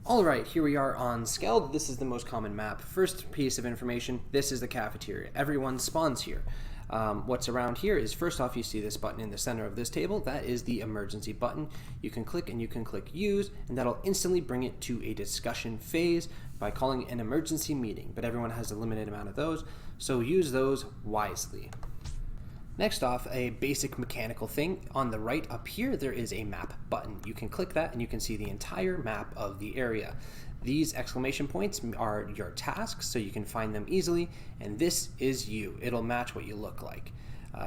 Alright, here we are on Skeld. This is the most common map. First piece of information, this is the cafeteria. Everyone spawns here. What's around here is, first off, you see this button in the center of this table. That is the emergency button. You can click and you can click use, and that'll instantly bring it to a discussion phase by calling an emergency meeting. But everyone has a limited amount of those, so use those wisely. Next off, a basic mechanical thing. On the right up here, there is a map button. You can click that and you can see the entire map of the area. These exclamation points are your tasks, so you can find them easily, and this is you. It'll match what you look like.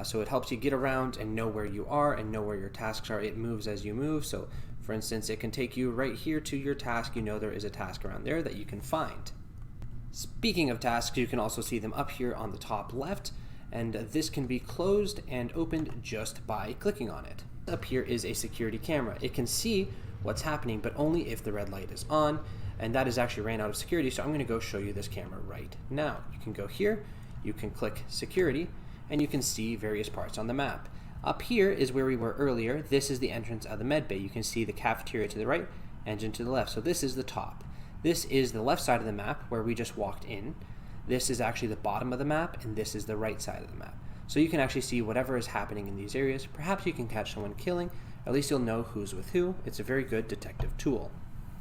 So it helps you get around and know where you are and know where your tasks are. It moves as you move, so for instance, it can take you right here to your task. You know there is a task around there that you can find. Speaking of tasks, you can also see them up here on the top left, and this can be closed and opened just by clicking on it. Up here is a security camera. It can see what's happening, but only if the red light is on, and that is actually ran out of security, so I'm going to go show you this camera right now. You can go here, you can click security, and you can see various parts on the map. Up here is where we were earlier. This is the entrance of the med bay. You can see the cafeteria to the right, engine to the left, so this is the top. This is the left side of the map where we just walked in. This is actually the bottom of the map, and this is the right side of the map. So you can actually see whatever is happening in these areas. Perhaps you can catch someone killing. At least you'll know who's with who. It's a very good detective tool.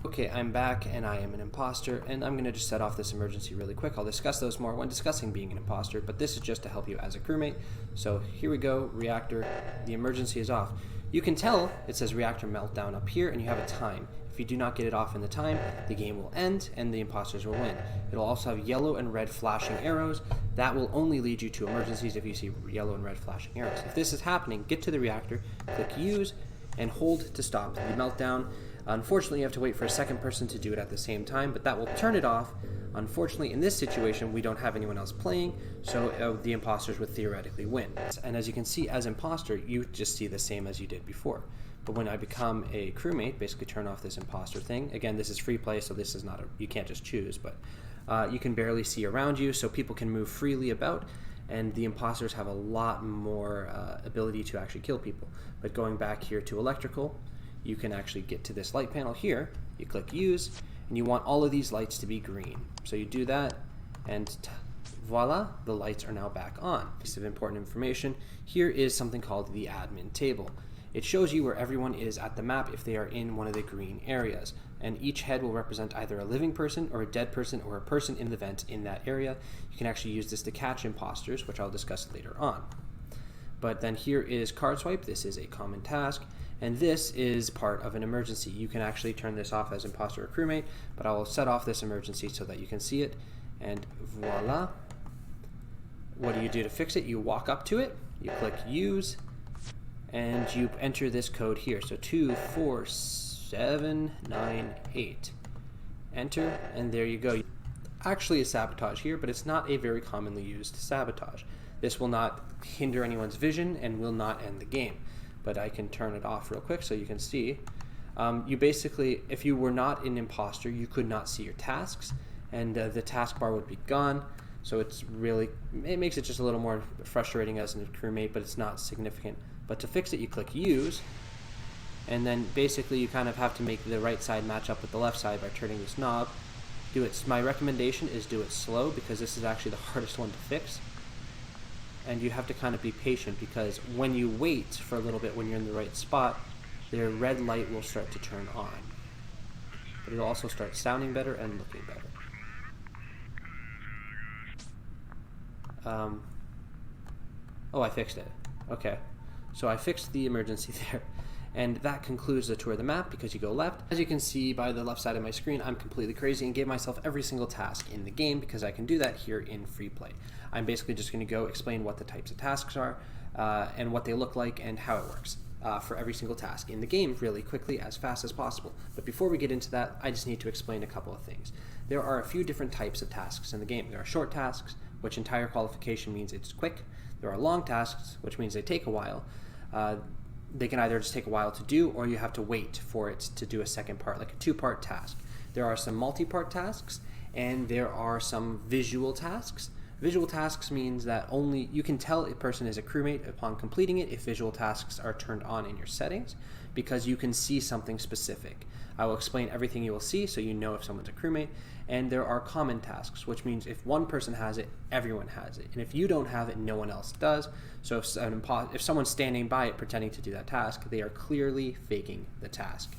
Okay, I'm back, and I am an imposter, and I'm going to just set off this emergency really quick. I'll discuss those more when discussing being an imposter, but this is just to help you as a crewmate. So here we go, reactor. The emergency is off. You can tell it says reactor meltdown up here, and you have a time. If you do not get it off in the time, the game will end and the imposters will win. It'll also have yellow and red flashing arrows. That will only lead you to emergencies if you see yellow and red flashing arrows. If this is happening, get to the reactor, click use, and hold to stop the meltdown. Unfortunately, you have to wait for a second person to do it at the same time, but that will turn it off. Unfortunately, in this situation, we don't have anyone else playing, so the imposters would theoretically win. And as you can see, as imposter, you just see the same as you did before. But when I become a crewmate, basically turn off this imposter thing. Again, this is free play, so this is not you can't just choose, but you can barely see around you, so people can move freely about, and the imposters have a lot more ability to actually kill people. But going back here to electrical, you can actually get to this light panel here. You click use, and you want all of these lights to be green. So you do that, and voila, the lights are now back on. Piece of important information, here is something called the admin table. It shows you where everyone is at the map if they are in one of the green areas, and each head will represent either a living person or a dead person or a person in the vent in that area. You can actually use this to catch imposters, which I'll discuss later on. But then here is card swipe. This is a common task, and this is part of an emergency. You can actually turn this off as imposter or crewmate, but I will set off this emergency so that you can see it, and voila. What do you do to fix it? You walk up to it, you click use, and you enter this code here. So 24798. Enter, and there you go. Actually a sabotage here, but it's not a very commonly used sabotage. This will not hinder anyone's vision and will not end the game. But I can turn it off real quick so you can see. You basically, if you were not an imposter, you could not see your tasks, and the taskbar would be gone. So it makes it just a little more frustrating as a crewmate, but it's not significant. But to fix it, you click use, and then basically you kind of have to make the right side match up with the left side by turning this knob. My recommendation is do it slow, because this is actually the hardest one to fix. And you have to kind of be patient, because when you wait for a little bit when you're in the right spot, the red light will start to turn on. But it'll also start sounding better and looking better. Oh, I fixed it. Okay. So I fixed the emergency there. And that concludes the tour of the map, because you go left. As you can see by the left side of my screen, I'm completely crazy and gave myself every single task in the game, because I can do that here in free play. I'm basically just going to go explain what the types of tasks are and what they look like and how it works for every single task in the game really quickly, as fast as possible. But before we get into that, I just need to explain a couple of things. There are a few different types of tasks in the game. There are short tasks, which entire qualification means it's quick. There are long tasks, which means they take a while. They can either just take a while to do, or you have to wait for it to do a second part, like a two-part task. There are some multi-part tasks, and there are some visual tasks. Visual tasks means that only you can tell a person is a crewmate upon completing it if visual tasks are turned on in your settings, because you can see something specific. I will explain everything you will see so you know if someone's a crewmate. And there are common tasks, which means if one person has it, everyone has it. And if you don't have it, no one else does. So if someone's standing by it pretending to do that task, they are clearly faking the task.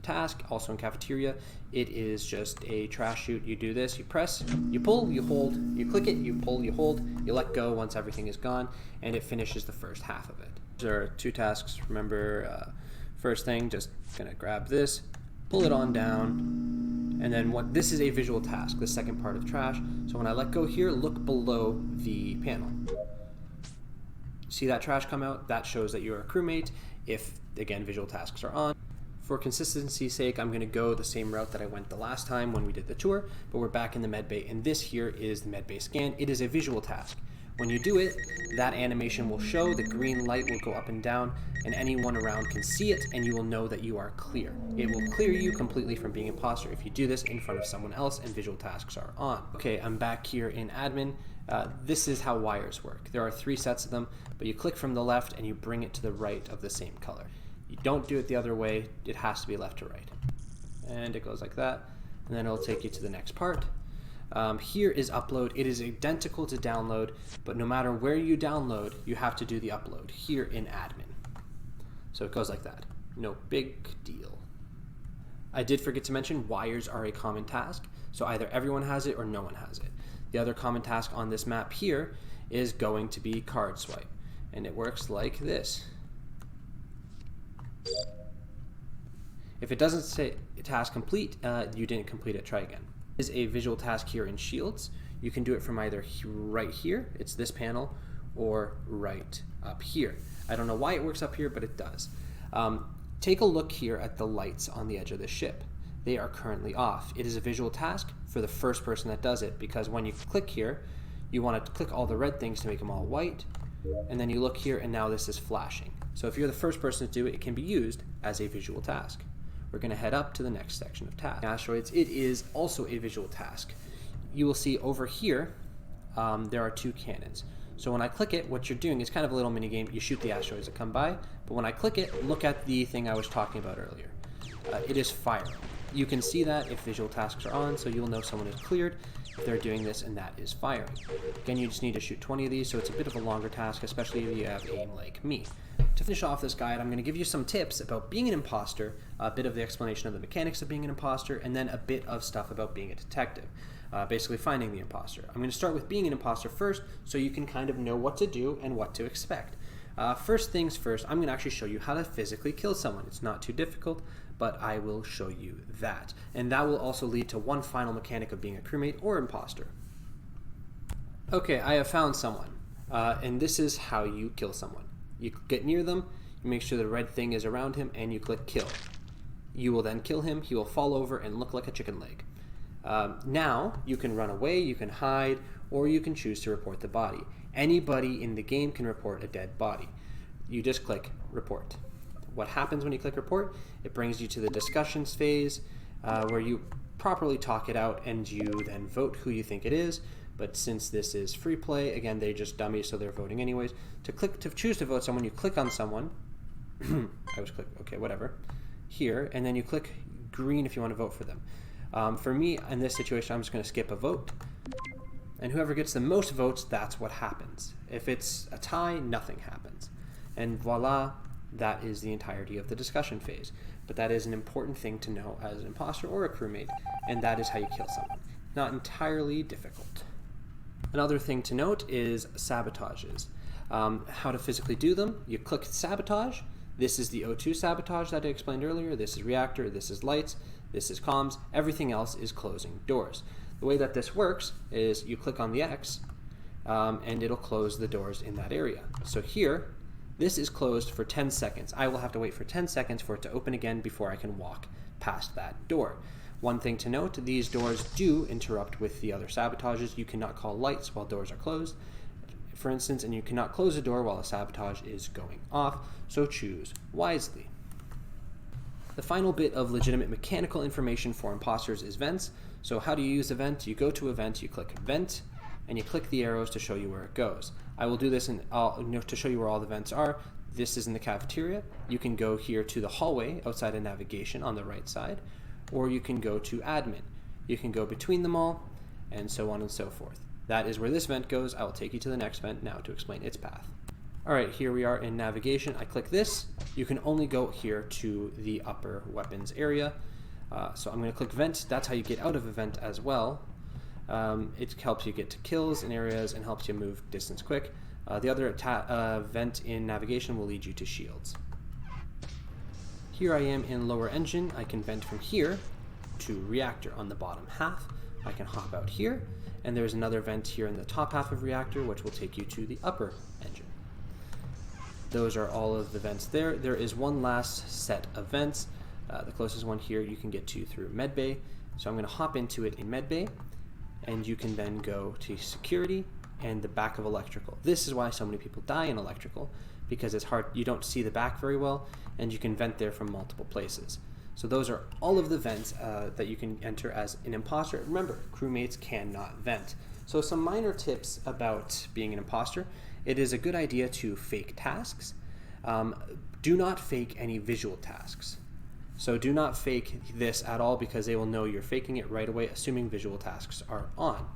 Task, also in cafeteria, it is just a trash chute. You do this, you press, you pull, you hold, you click it, you pull, you hold, you let go once everything is gone, and it finishes the first half of it. There are 2 tasks. Remember, first thing, just gonna grab this, pull it on down, and then this is a visual task, the second part of trash. So when I let go here, look below the panel. See that trash come out? That shows that you're a crewmate if, again, visual tasks are on. For consistency's sake, I'm going to go the same route that I went the last time when we did the tour, but we're back in the medbay, and this here is the medbay scan. It is a visual task. When you do it, that animation will show, the green light will go up and down, and anyone around can see it, and you will know that you are clear. It will clear you completely from being imposter if you do this in front of someone else and visual tasks are on. Okay, I'm back here in admin. This is how wires work. There are 3 sets of them, but you click from the left and you bring it to the right of the same color. You don't do it the other way, it has to be left to right. And it goes like that, and then it'll take you to the next part. Here is upload. It is identical to download, but no matter where you download, you have to do the upload here in admin. So it goes like that. No big deal. I did forget to mention wires are a common task, so either everyone has it or no one has it. The other common task on this map here is going to be card swipe, and it works like this. If it doesn't say task complete, you didn't complete it, try again. Is a visual task here in Shields. You can do it from either right here, it's this panel, or right up here. I don't know why it works up here, but it does. Take a look here at the lights on the edge of the ship. They are currently off. It is a visual task for the first person that does it, because when you click here, you want to click all the red things to make them all white, and then you look here and now this is flashing. So if you're the first person to do it, it can be used as a visual task. We're going to head up to the next section of tasks. Asteroids, it is also a visual task. You will see over here, there are 2 cannons. So when I click it, what you're doing is kind of a little mini game. You shoot the asteroids that come by, but when I click it, look at the thing I was talking about earlier. It is firing. You can see that if visual tasks are on, so you'll know someone is cleared if they're doing this, and that is firing. Again, you just need to shoot 20 of these, so it's a bit of a longer task, especially if you have aim like me. To finish off this guide, I'm going to give you some tips about being an imposter, a bit of the explanation of the mechanics of being an imposter, and then a bit of stuff about being a detective, basically finding the imposter. I'm going to start with being an imposter first, so you can kind of know what to do and what to expect. First things first, I'm going to actually show you how to physically kill someone. It's not too difficult, but I will show you that. And that will also lead to one final mechanic of being a crewmate or imposter. Okay, I have found someone, and this is how you kill someone. You get near them, you make sure the red thing is around him, and you click kill. You will then kill him, he will fall over and look like a chicken leg. Now, you can run away, you can hide, or you can choose to report the body. Anybody in the game can report a dead body. You just click report. What happens when you click report? It brings you to the discussions phase where you properly talk it out and you then vote who you think it is. But since this is free play, again, they're just dummies, so they're voting anyways. To choose to vote someone, you click on someone. I was click, okay, whatever. Here, and then you click green if you want to vote for them. For me, in this situation, I'm just going to skip a vote. And whoever gets the most votes, that's what happens. If it's a tie, nothing happens. And voila, that is the entirety of the discussion phase. But that is an important thing to know as an imposter or a crewmate, and that is how you kill someone. Not entirely difficult. Another thing to note is sabotages. How to physically do them. You click sabotage. This is the O2 sabotage that I explained earlier. This is reactor, this is lights, this is comms. Everything else is closing doors. The way that this works is you click on the X and it'll close the doors in that area. So here, this is closed for 10 seconds. I will have to wait for 10 seconds for it to open again before I can walk past that door. One thing to note, these doors do interrupt with the other sabotages. You cannot call lights while doors are closed, for instance, and you cannot close a door while a sabotage is going off, so choose wisely. The final bit of legitimate mechanical information for imposters is vents. So how do you use a vent? You go to a vent, you click vent, and you click the arrows to show you where it goes. I will do this to show you where all the vents are. This is in the cafeteria. You can go here to the hallway outside of navigation on the right side, or you can go to admin. You can go between them all, and so on and so forth. That is where this vent goes. I will take you to the next vent now to explain its path. All right, here we are in navigation. I click this. You can only go here to the upper weapons area. So I'm going to click vent. That's how you get out of a vent as well. It helps you get to kills in areas and helps you move distance quick. The other vent in navigation will lead you to shields. Here I am in lower engine. I can vent from here to reactor on the bottom half. I can hop out here, and there's another vent here in the top half of reactor, which will take you to the upper engine. Those are all of the vents there. There is one last set of vents. The closest one here you can get to through medbay. So I'm going to hop into it in medbay, and you can then go to security and the back of electrical. This is why so many people die in electrical, because it's hard, you don't see the back very well, and you can vent there from multiple places. So those are all of the vents that you can enter as an imposter. Remember, crewmates cannot vent. So some minor tips about being an imposter. It is a good idea to fake tasks. Do not fake any visual tasks. So do not fake this at all, because they will know you're faking it right away, assuming visual tasks are on.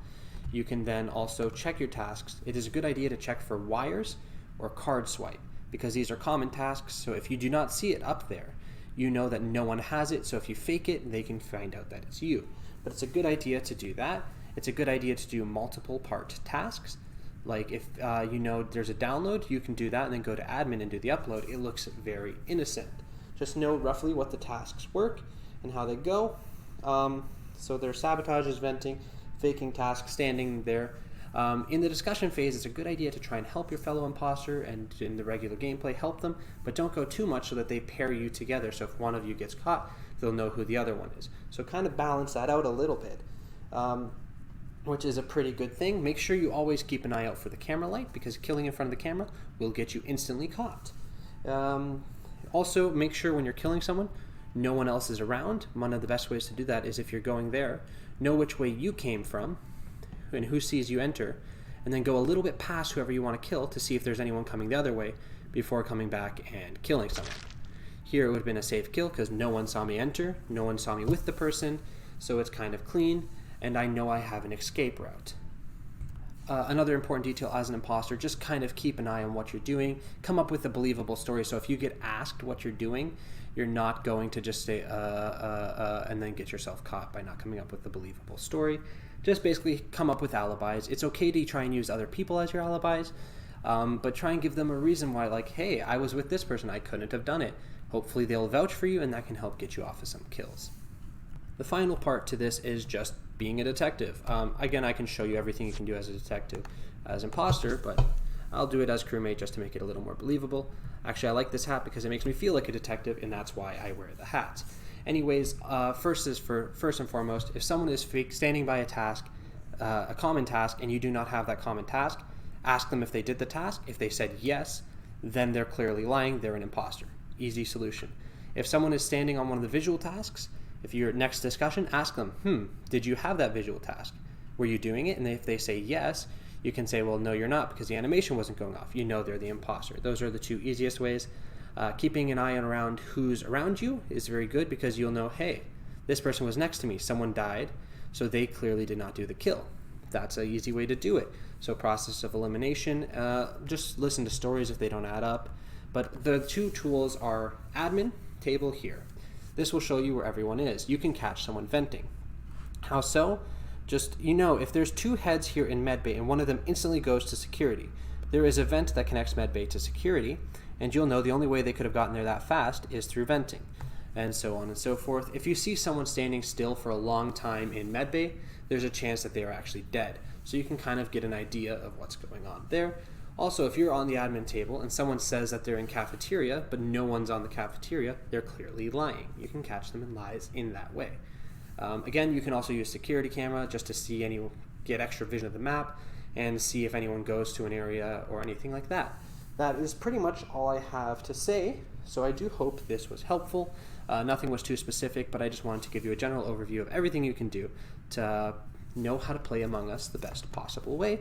You can then also check your tasks. It is a good idea to check for wires or card swipe, because these are common tasks. So if you do not see it up there, you know that no one has it. So if you fake it, they can find out that it's you. But it's a good idea to do that. It's a good idea to do multiple part tasks. Like if you know there's a download, you can do that and then go to admin and do the upload. It looks very innocent. Just know roughly what the tasks work and how they go. So there's sabotages, venting, faking tasks, standing there. In the discussion phase, it's a good idea to try and help your fellow imposter, and in the regular gameplay, help them, but don't go too much so that they pair you together. So if one of you gets caught, they'll know who the other one is. So kind of balance that out a little bit, which is a pretty good thing. Make sure you always keep an eye out for the camera light, because killing in front of the camera will get you instantly caught. Also, make sure when you're killing someone, no one else is around. One of the best ways to do that is, if you're going there, know which way you came from and who sees you enter, and then go a little bit past whoever you want to kill to see if there's anyone coming the other way before coming back and killing someone. Here it would have been a safe kill because no one saw me enter, no one saw me with the person, so it's kind of clean, and I know I have an escape route. Another important detail as an imposter, just kind of keep an eye on what you're doing. Come up with a believable story. So if you get asked what you're doing, you're not going to just say and then get yourself caught by not coming up with a believable story. Just basically come up with alibis. It's okay to try and use other people as your alibis, but try and give them a reason why, like, hey, I was with this person, I couldn't have done it. Hopefully they'll vouch for you, and that can help get you off of some kills. The final part to this is just being a detective. Again, I can show you everything you can do as a detective as imposter, but I'll do it as crewmate just to make it a little more believable. Actually, I like this hat because it makes me feel like a detective, and that's why I wear the hat. Anyways, first and foremost, if someone is standing by a task, a common task, and you do not have that common task, ask them if they did the task. If they said yes, then they're clearly lying. They're an imposter. Easy solution. If someone is standing on one of the visual tasks, if you're next discussion, ask them, did you have that visual task? Were you doing it? And if they say yes, you can say, well, no, you're not, because the animation wasn't going off. You know they're the imposter. Those are the two easiest ways. Keeping an eye around who's around you is very good, because you'll know, hey, this person was next to me, someone died, so they clearly did not do the kill. That's an easy way to do it. So process of elimination, just listen to stories if they don't add up. But the two tools are admin, table here. This will show you where everyone is. You can catch someone venting. How so? Just, if there's two heads here in medbay and one of them instantly goes to security, there is a vent that connects medbay to security, and you'll know the only way they could have gotten there that fast is through venting, and so on and so forth. If you see someone standing still for a long time in medbay, there's a chance that they are actually dead. So you can kind of get an idea of what's going on there. Also, if you're on the admin table and someone says that they're in cafeteria, but no one's on the cafeteria, they're clearly lying. You can catch them in lies in that way. Again, you can also use security camera just to get extra vision of the map and see if anyone goes to an area or anything like that. That is pretty much all I have to say, so I do hope this was helpful. Nothing was too specific, but I just wanted to give you a general overview of everything you can do to know how to play Among Us the best possible way.